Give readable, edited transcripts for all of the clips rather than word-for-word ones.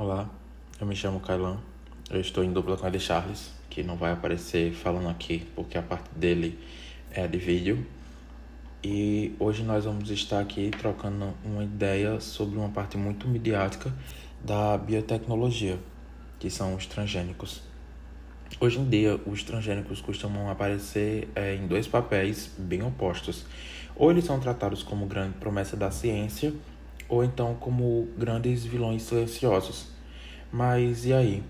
Olá, eu me chamo Kailan. Eu estou em dupla com a de Charles, que não vai aparecer falando aqui porque a parte dele é de vídeo. E hoje nós vamos estar aqui trocando uma ideia sobre uma parte muito midiática da biotecnologia, que são os transgênicos. Hoje em dia, os transgênicos costumam aparecer em dois papéis bem opostos. Ou eles são tratados como grande promessa da ciência, ou então como grandes vilões silenciosos. Mas e aí?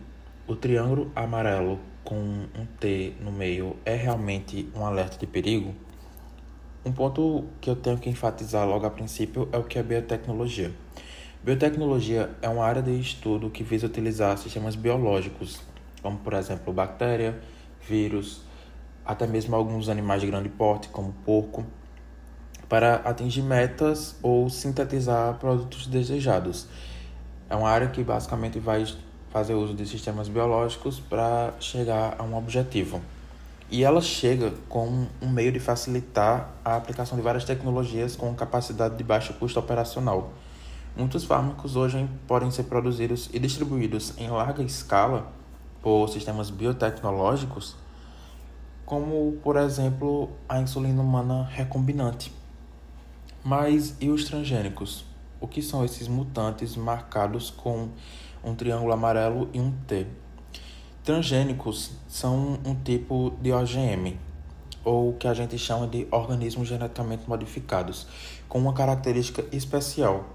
O triângulo amarelo com um T no meio é realmente um alerta de perigo? Um ponto que eu tenho que enfatizar logo a princípio é o que é biotecnologia. Biotecnologia é uma área de estudo que visa utilizar sistemas biológicos, como por exemplo bactéria, vírus, até mesmo alguns animais de grande porte, como porco, para atingir metas ou sintetizar produtos desejados. É uma área que basicamente vai fazer uso de sistemas biológicos para chegar a um objetivo. E ela chega com um meio de facilitar a aplicação de várias tecnologias com capacidade de baixo custo operacional. Muitos fármacos hoje podem ser produzidos e distribuídos em larga escala por sistemas biotecnológicos, como, por exemplo, a insulina humana recombinante. Mas e os transgênicos? O que são esses mutantes marcados com um triângulo amarelo e um T? Transgênicos são um tipo de OGM, ou que a gente chama de organismos geneticamente modificados, com uma característica especial.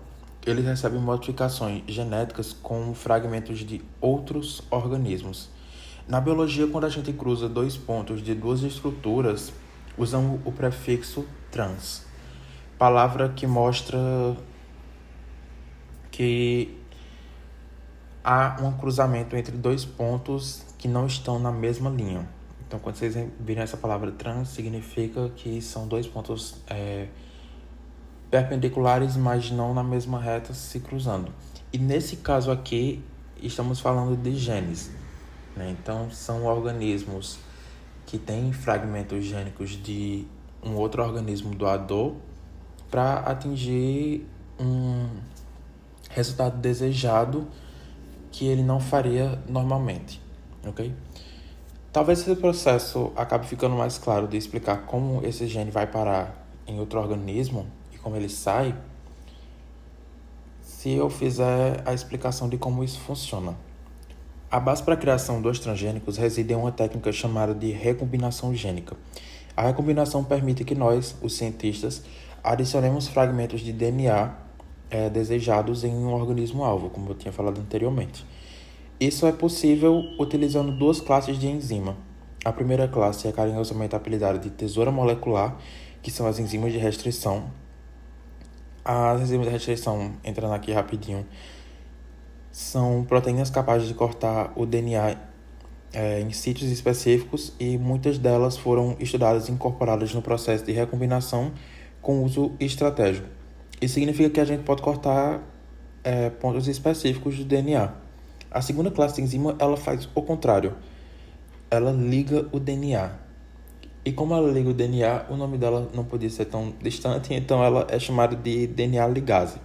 Eles recebem modificações genéticas com fragmentos de outros organismos. Na biologia, quando a gente cruza dois pontos de duas estruturas, usamos o prefixo trans, palavra que mostra que há um cruzamento entre dois pontos que não estão na mesma linha. Então, quando vocês virem essa palavra trans, significa que são dois pontos perpendiculares, mas não na mesma reta, se cruzando. E nesse caso aqui, estamos falando de genes, né? Então, são organismos que têm fragmentos gênicos de um outro organismo doador para atingir um resultado desejado que ele não faria normalmente, ok? Talvez esse processo acabe ficando mais claro de explicar como esse gene vai parar em outro organismo e como ele sai, se eu fizer a explicação de como isso funciona. A base para a criação dos transgênicos reside em uma técnica chamada de recombinação gênica. A recombinação permite que nós, os cientistas, adicionemos fragmentos de DNA desejados em um organismo-alvo, como eu tinha falado anteriormente. Isso é possível utilizando duas classes de enzima. A primeira classe é carinhosamente apelidada de tesoura molecular, que são as enzimas de restrição. As enzimas de restrição, entrando aqui rapidinho, são proteínas capazes de cortar o DNA em sítios específicos e muitas delas foram estudadas e incorporadas no processo de recombinação com uso estratégico. Isso significa que a gente pode cortar pontos específicos do DNA. A segunda classe de enzima, ela faz o contrário. Ela liga o DNA. E como ela liga o DNA, o nome dela não podia ser tão distante, então ela é chamada de DNA ligase.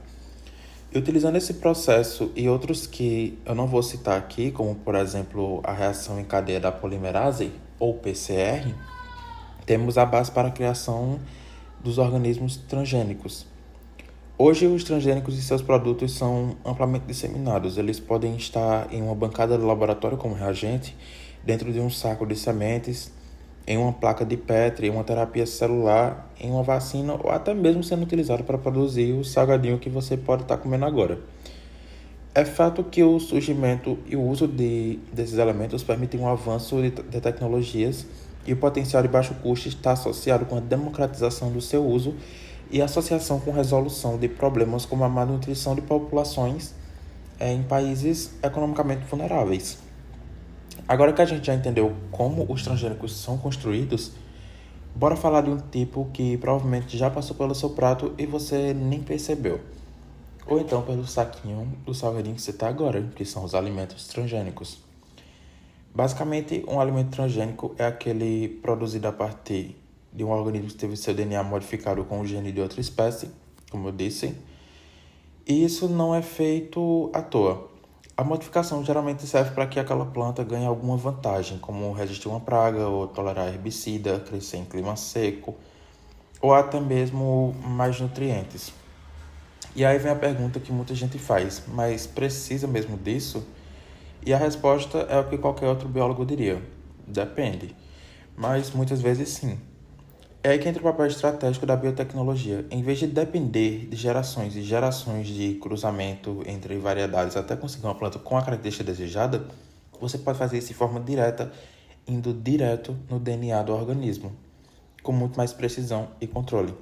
E utilizando esse processo e outros que eu não vou citar aqui, como por exemplo a reação em cadeia da polimerase, ou PCR, temos a base para a criação dos organismos transgênicos. Hoje, os transgênicos e seus produtos são amplamente disseminados. Eles podem estar em uma bancada de laboratório como reagente, dentro de um saco de sementes, em uma placa de Petri, em uma terapia celular, em uma vacina ou até mesmo sendo utilizado para produzir o salgadinho que você pode estar comendo agora. É fato que o surgimento e o uso desses elementos permitem um avanço de tecnologias e o potencial de baixo custo está associado com a democratização do seu uso e associação com resolução de problemas como a malnutrição de populações em países economicamente vulneráveis. Agora que a gente já entendeu como os transgênicos são construídos, bora falar de um tipo que provavelmente já passou pelo seu prato e você nem percebeu. Ou então pelo saquinho do salgadinho que você está agora, que são os alimentos transgênicos. Basicamente, um alimento transgênico é aquele produzido a partir de um organismo que teve seu DNA modificado com o gene de outra espécie, como eu disse. E isso não é feito à toa. A modificação geralmente serve para que aquela planta ganhe alguma vantagem, como resistir a uma praga, ou tolerar herbicida, crescer em clima seco, ou até mesmo mais nutrientes. E aí vem a pergunta que muita gente faz, mas precisa mesmo disso? E a resposta é o que qualquer outro biólogo diria: depende. Mas muitas vezes sim. É aí que entra o papel estratégico da biotecnologia. Em vez de depender de gerações e gerações de cruzamento entre variedades até conseguir uma planta com a característica desejada, você pode fazer isso de forma direta, indo direto no DNA do organismo, com muito mais precisão e controle.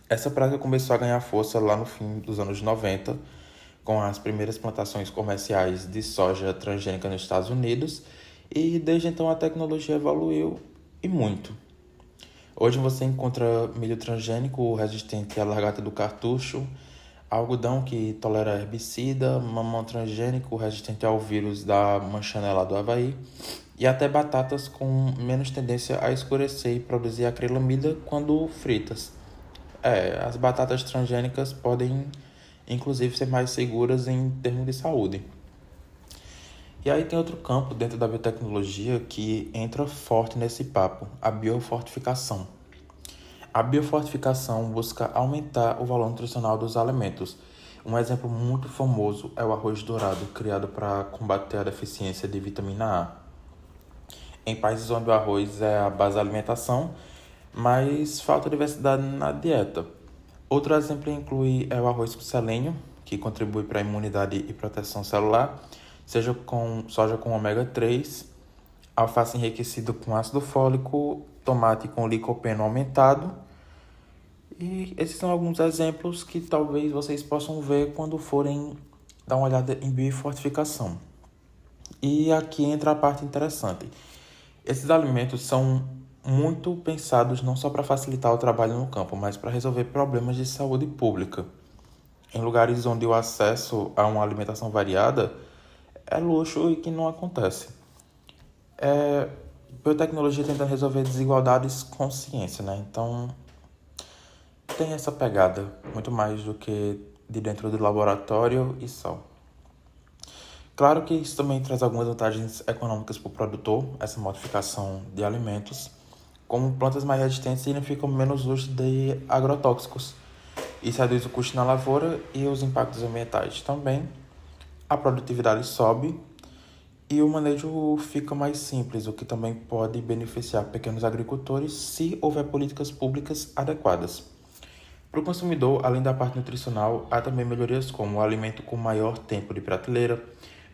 Essa prática começou a ganhar força lá no fim dos anos 90, com as primeiras plantações comerciais de soja transgênica nos Estados Unidos, e desde então a tecnologia evoluiu e muito. Hoje você encontra milho transgênico resistente à largata do cartucho, algodão que tolera herbicida, mamão transgênico resistente ao vírus da manchanela do Havaí, e até batatas com menos tendência a escurecer e produzir acrilamida quando fritas. As batatas transgênicas podem inclusive ser mais seguras em termos de saúde. E aí tem outro campo dentro da biotecnologia que entra forte nesse papo, a biofortificação. A biofortificação busca aumentar o valor nutricional dos alimentos. Um exemplo muito famoso é o arroz dourado, criado para combater a deficiência de vitamina A. Em países onde o arroz é a base da alimentação, mas falta diversidade na dieta. Outro exemplo inclui o arroz com selênio, que contribui para a imunidade e proteção celular, seja com soja com ômega 3, alface enriquecido com ácido fólico, tomate com licopeno aumentado. E esses são alguns exemplos que talvez vocês possam ver quando forem dar uma olhada em biofortificação. E aqui entra a parte interessante. Esses alimentos são muito pensados não só para facilitar o trabalho no campo, mas para resolver problemas de saúde pública. Em lugares onde o acesso a uma alimentação variada é luxo e que não acontece. Biotecnologia tentando resolver desigualdades com ciência, né? Então, tem essa pegada, muito mais do que de dentro do laboratório e só. Claro que isso também traz algumas vantagens econômicas para o produtor, essa modificação de alimentos, como plantas mais resistentes significam menos uso de agrotóxicos. Isso reduz o custo na lavoura e os impactos ambientais também. A produtividade sobe e o manejo fica mais simples, o que também pode beneficiar pequenos agricultores se houver políticas públicas adequadas. Para o consumidor, além da parte nutricional, há também melhorias como o alimento com maior tempo de prateleira,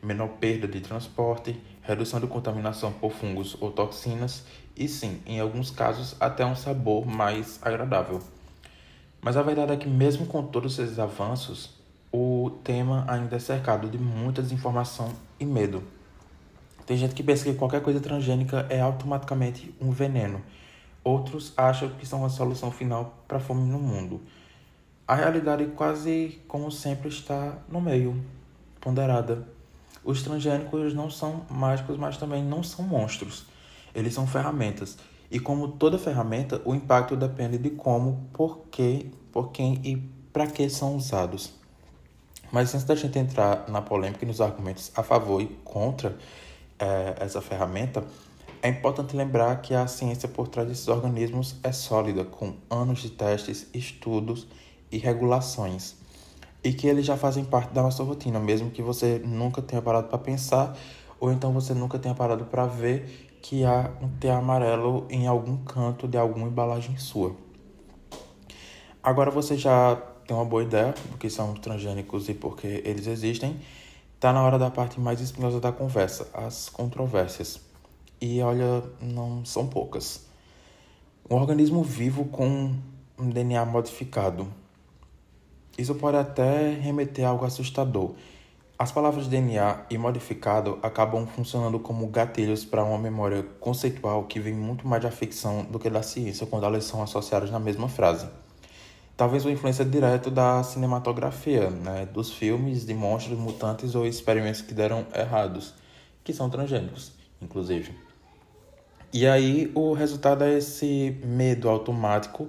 menor perda de transporte, redução de contaminação por fungos ou toxinas e sim, em alguns casos, até um sabor mais agradável. Mas a verdade é que mesmo com todos esses avanços, o tema ainda é cercado de muita desinformação e medo. Tem gente que pensa que qualquer coisa transgênica é automaticamente um veneno. Outros acham que são a solução final para a fome no mundo. A realidade quase como sempre está no meio, ponderada. Os transgênicos não são mágicos, mas também não são monstros. Eles são ferramentas. E como toda ferramenta, o impacto depende de como, por quem e para que são usados. Mas antes da gente entrar na polêmica e nos argumentos a favor e contra essa ferramenta, é importante lembrar que a ciência por trás desses organismos é sólida, com anos de testes, estudos e regulações. E que eles já fazem parte da nossa rotina, mesmo que você nunca tenha parado para pensar, ou então você nunca tenha parado para ver que há um T amarelo em algum canto de alguma embalagem sua. Agora você já tem uma boa ideia do que são transgênicos e por que eles existem. Tá na hora da parte mais espinhosa da conversa, as controvérsias. E olha, não são poucas. Um organismo vivo com um DNA modificado. Isso pode até remeter a algo assustador. As palavras DNA e modificado acabam funcionando como gatilhos para uma memória conceitual que vem muito mais da ficção do que da ciência quando elas são associadas na mesma frase. Talvez uma influência direta da cinematografia, né, dos filmes de monstros mutantes ou experimentos que deram errados, que são transgênicos, inclusive. E aí o resultado é esse medo automático,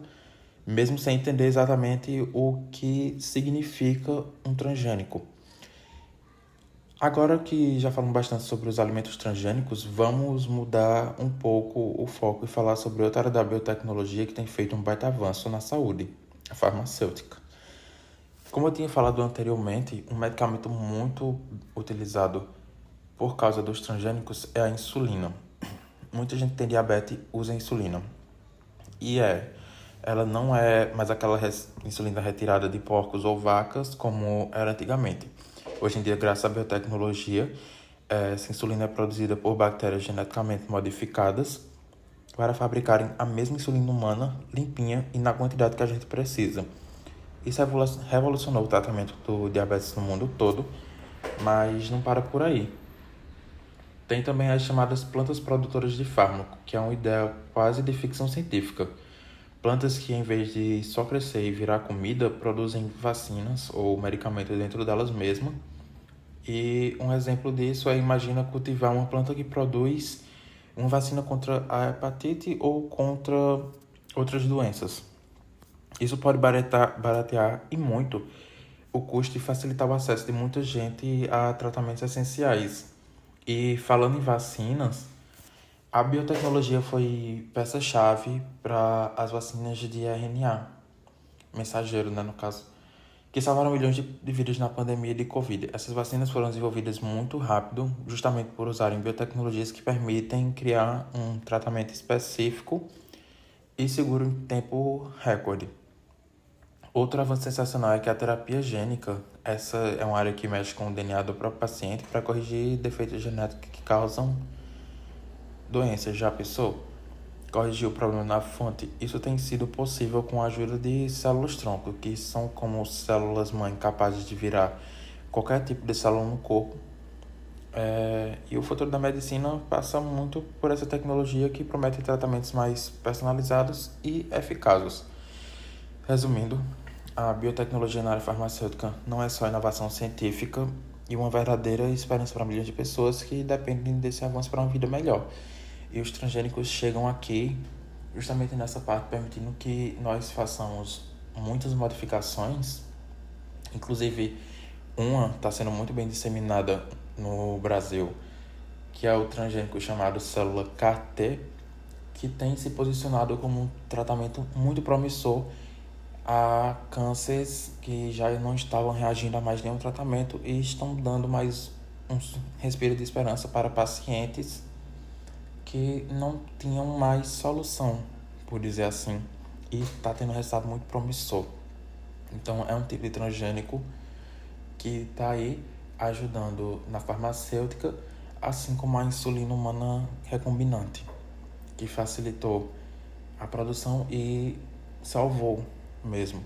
mesmo sem entender exatamente o que significa um transgênico. Agora que já falamos bastante sobre os alimentos transgênicos, vamos mudar um pouco o foco e falar sobre outra área da biotecnologia que tem feito um baita avanço na saúde, a farmacêutica. Como eu tinha falado anteriormente, um medicamento muito utilizado por causa dos transgênicos é a insulina. Muita gente tem diabetes e usa insulina. Ela não é mais aquela insulina retirada de porcos ou vacas como era antigamente. Hoje em dia, graças à biotecnologia, essa insulina é produzida por bactérias geneticamente modificadas para fabricarem a mesma insulina humana, limpinha e na quantidade que a gente precisa. Isso revolucionou o tratamento do diabetes no mundo todo, mas não para por aí. Tem também as chamadas plantas produtoras de fármaco, que é uma ideia quase de ficção científica. Plantas que, em vez de só crescer e virar comida, produzem vacinas ou medicamentos dentro delas mesmas. E um exemplo disso é, imagina cultivar uma planta que produz uma vacina contra a hepatite ou contra outras doenças. Isso pode baratear e muito o custo e facilitar o acesso de muita gente a tratamentos essenciais. E falando em vacinas, a biotecnologia foi peça-chave para as vacinas de RNA, mensageiro, né, no caso, que salvaram milhões de vidas na pandemia de Covid. Essas vacinas foram desenvolvidas muito rápido, justamente por usarem biotecnologias que permitem criar um tratamento específico e seguro em tempo recorde. Outro avanço sensacional é que a terapia gênica, essa é uma área que mexe com o DNA do próprio paciente para corrigir defeitos genéticos que causam doenças. Já pensou? Corrigir o problema na fonte. Isso tem sido possível com a ajuda de células-tronco, que são como células-mãe capazes de virar qualquer tipo de célula no corpo. E o futuro da medicina passa muito por essa tecnologia que promete tratamentos mais personalizados e eficazes. Resumindo, a biotecnologia na área farmacêutica não é só inovação científica e uma verdadeira esperança para milhões de pessoas que dependem desse avanço para uma vida melhor. E os transgênicos chegam aqui justamente nessa parte, permitindo que nós façamos muitas modificações. Inclusive, uma está sendo muito bem disseminada no Brasil, que é o transgênico chamado célula CAR-T, que tem se posicionado como um tratamento muito promissor a cânceres que já não estavam reagindo a mais nenhum tratamento e estão dando mais um respiro de esperança para pacientes que não tinham mais solução, por dizer assim, e está tendo um resultado muito promissor. Então é um tipo de transgênico que está aí ajudando na farmacêutica, assim como a insulina humana recombinante, que facilitou a produção e salvou mesmo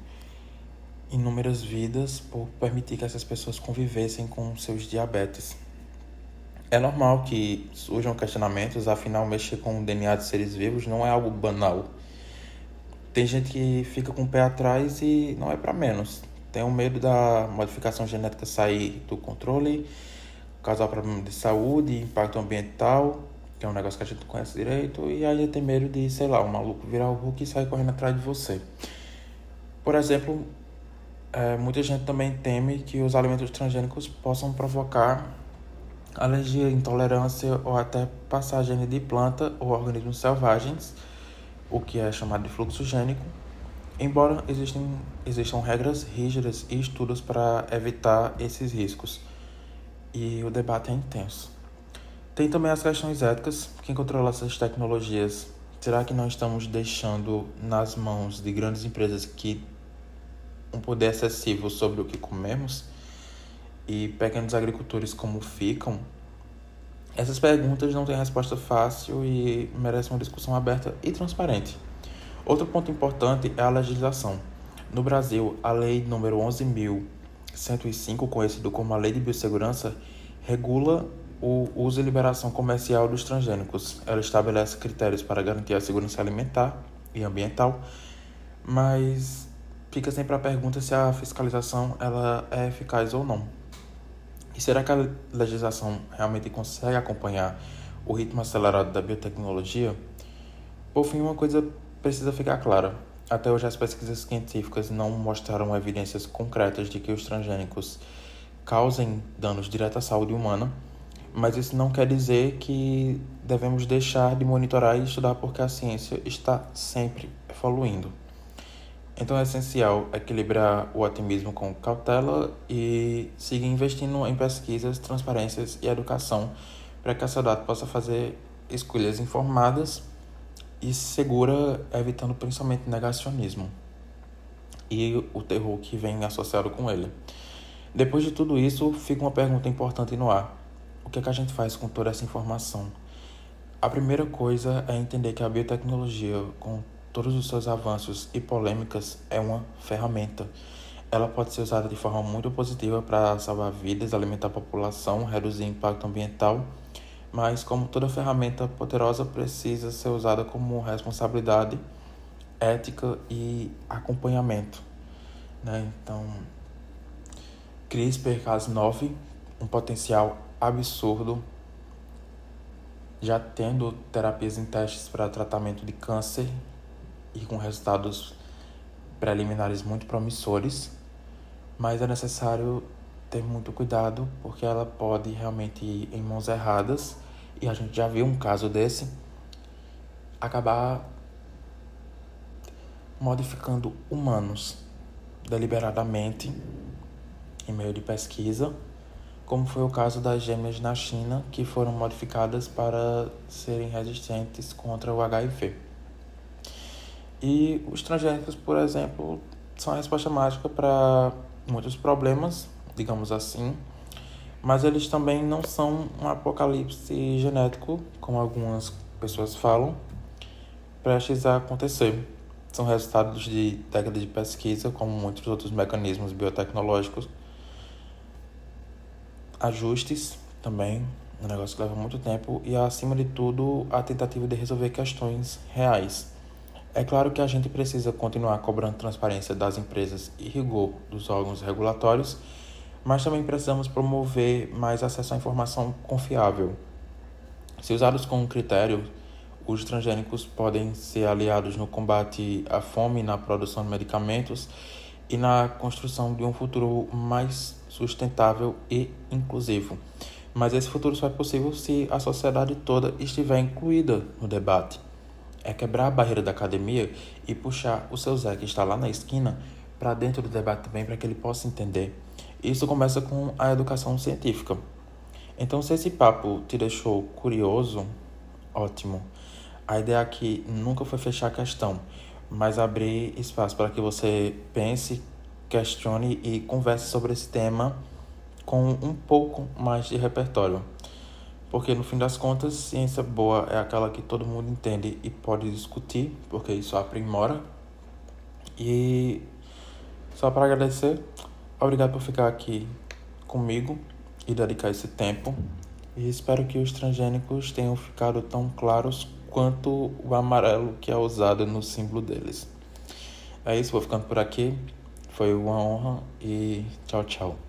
inúmeras vidas por permitir que essas pessoas convivessem com seus diabetes. É normal que surjam questionamentos, afinal mexer com o DNA de seres vivos não é algo banal. Tem gente que fica com o pé atrás e não é para menos. Tem o medo da modificação genética sair do controle, causar problema de saúde, impacto ambiental, que é um negócio que a gente não conhece direito, e aí tem medo de, sei lá, um maluco virar o Hulk e sair correndo atrás de você. Por exemplo, muita gente também teme que os alimentos transgênicos possam provocar alergia, intolerância ou até passagem de planta ou organismos selvagens, o que é chamado de fluxo gênico, embora existam regras rígidas e estudos para evitar esses riscos. E o debate é intenso. Tem também as questões éticas. Quem controla essas tecnologias? Será que não estamos deixando nas mãos de grandes empresas que um poder excessivo sobre o que comemos? E pequenos agricultores como ficam? Essas perguntas não têm resposta fácil e merecem uma discussão aberta e transparente. Outro ponto importante é a legislação. No Brasil, a Lei nº 11.105, conhecida como a Lei de Biossegurança, regula o uso e liberação comercial dos transgênicos. Ela estabelece critérios para garantir a segurança alimentar e ambiental, mas fica sempre a pergunta se a fiscalização ela é eficaz ou não. E será que a legislação realmente consegue acompanhar o ritmo acelerado da biotecnologia? Por fim, uma coisa precisa ficar clara. Até hoje, as pesquisas científicas não mostraram evidências concretas de que os transgênicos causem danos diretos à saúde humana, mas isso não quer dizer que devemos deixar de monitorar e estudar porque a ciência está sempre evoluindo. Então é essencial equilibrar o otimismo com cautela e seguir investindo em pesquisas, transparências e educação para que a sociedade possa fazer escolhas informadas e segura, evitando principalmente negacionismo e o terror que vem associado com ele. Depois de tudo isso, fica uma pergunta importante no ar. O que é que a gente faz com toda essa informação? A primeira coisa é entender que a biotecnologia, com todos os seus avanços e polêmicas, é uma ferramenta. Ela pode ser usada de forma muito positiva para salvar vidas, alimentar a população, reduzir o impacto ambiental, mas como toda ferramenta poderosa precisa ser usada com responsabilidade, ética e acompanhamento, né? Então, CRISPR-Cas9, um potencial absurdo, já tendo terapias em testes para tratamento de câncer e com resultados preliminares muito promissores, mas é necessário ter muito cuidado porque ela pode realmente ir em mãos erradas, e a gente já viu um caso desse, acabar modificando humanos deliberadamente em meio de pesquisa, como foi o caso das gêmeas na China, que foram modificadas para serem resistentes contra o HIV. E os transgênicos, por exemplo, são a resposta mágica para muitos problemas, digamos assim, mas eles também não são um apocalipse genético, como algumas pessoas falam, prestes a acontecer. São resultados de décadas de pesquisa, como muitos outros mecanismos biotecnológicos, ajustes também, um negócio que leva muito tempo, e acima de tudo a tentativa de resolver questões reais. É claro que a gente precisa continuar cobrando transparência das empresas e rigor dos órgãos regulatórios, mas também precisamos promover mais acesso à informação confiável. Se usados com critério, os transgênicos podem ser aliados no combate à fome, na produção de medicamentos e na construção de um futuro mais sustentável e inclusivo. Mas esse futuro só é possível se a sociedade toda estiver incluída no debate. É quebrar a barreira da academia e puxar o seu Zé, que está lá na esquina, para dentro do debate também, para que ele possa entender. Isso começa com a educação científica. Então, se esse papo te deixou curioso, ótimo. A ideia aqui nunca foi fechar a questão, mas abrir espaço para que você pense, questione e converse sobre esse tema com um pouco mais de repertório. Porque, no fim das contas, ciência boa é aquela que todo mundo entende e pode discutir, porque isso aprimora. E só para agradecer, obrigado por ficar aqui comigo e dedicar esse tempo. E espero que os transgênicos tenham ficado tão claros quanto o amarelo que é usado no símbolo deles. É isso, vou ficando por aqui. Foi uma honra e tchau, tchau.